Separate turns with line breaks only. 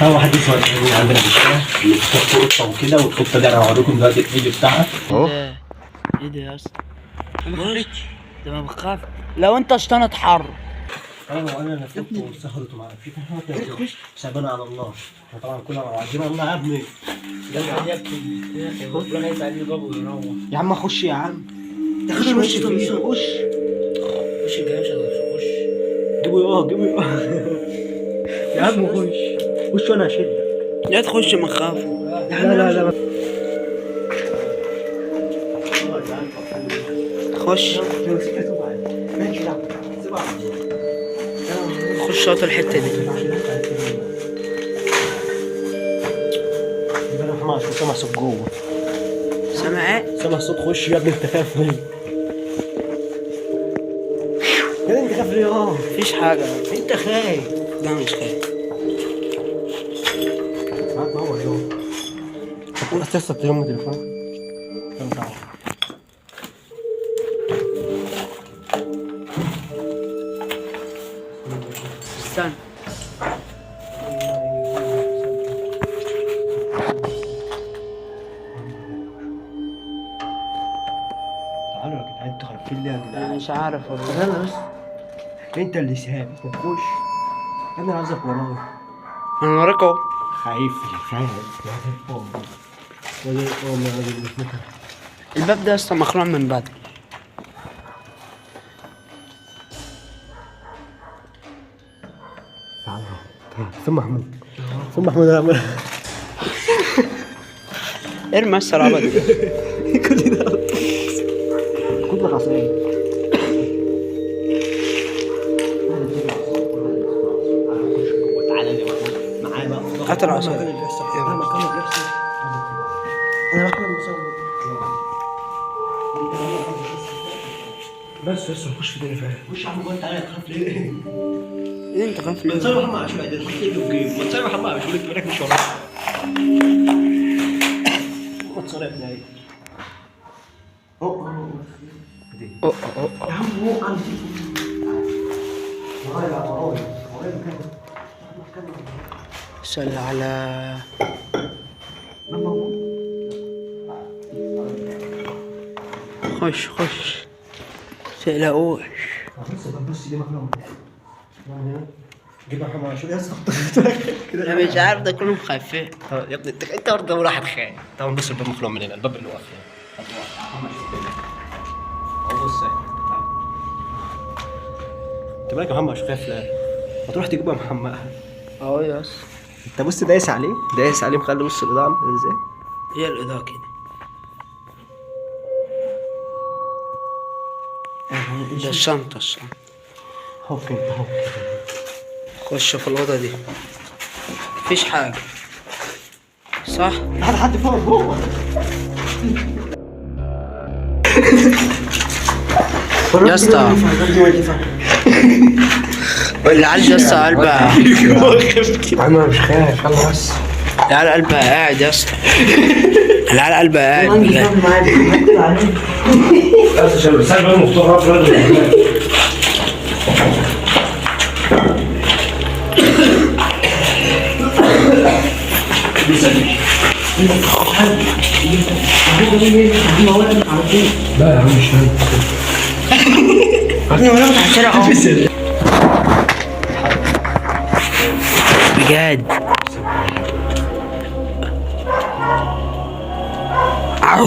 هو واحد اسمه عندنا في الشارع اللي بتحط قطه وكده والقطه دي انا هوريكم دلوقتي الفيديو بتاعها اهو.
ايه ده يا اسطى؟ ده ما بخاف لو انت اشتنت حر.
انا نفخت وسهرت معاه في حاجه سابنا على الله وطبعا كلنا عايزين الله يا ابني. يا عم خش يا عم خش خش خش جيبوا يا عم خش وانا اشدك.
لا تخش ما تخاف.
لا
خش خش شاط الحته دي.
ما سمع صوت جوه.
سامع ايه؟
سمع صوت. خش يا ابني انت خايف ليه؟ يا انت خايف ليه؟
مفيش حاجه.
انت خايف.
لا مش خايف.
هات ما هو اليوم اساسا تلم تليفون كم ساعه.
استنى
تعالوا يا جدعان انتوا خايفين ليه يا جدعان؟
مش عارف والله.
انا بس انت اللي ساب خش. انا عايزك ورايا.
انا وراك اهو.
خايف
الباب ده اصلا مخلوع من بدري.
تعال فين محمود؟ فين محمود يا عم؟
ارمي السرعه دي.
كل ده خد لك عصايه. تعالى لي معايا بقى.
هات العصايه.
انا بكلم المصور. بس نخش في الدنيا فعلا. خش يا عم انت تعالى تخاف ليه؟
ايه انت خايف ليه؟
ما تصير محمد عشان بعدين خش ايده في جيب. ما تصير محمد عشان لك بالك مش وراك. ما تصير يا ابني. يا عم هو عندي.
صل على خش تقلقوش.
بص دي مخلوق جيب محمد شو يا اسطى.
انا مش عارف ده كلهم خايفين.
يا ابني انت برضه واحد خايف. طبعا بص الباب مخلوق من هنا الباب اللي واقف هنا. بص انت مالك يا محمد مش خايف لا؟ ما تروح تجيبها يا محمد.
اهو يا اسطى.
انت بص دايس عليه مخلي بص الاضاءه عامله ازاي.
هي الاضاءه كده. ده الشنطه
هو كده.
خش في الاوضه دي. مفيش حاجه صح؟
حد فوق
يا اسطى العيال يا اسطى قلبها.
انا مش خايف يلا بس.
العيال قلبها قاعد يا اسطى. العيال قلبها قاعد
بس عشان بسبب المختارات راجل. لا يا عم مش فاهم.
ابني وانا بتاع الشارع اهو. بجد. عو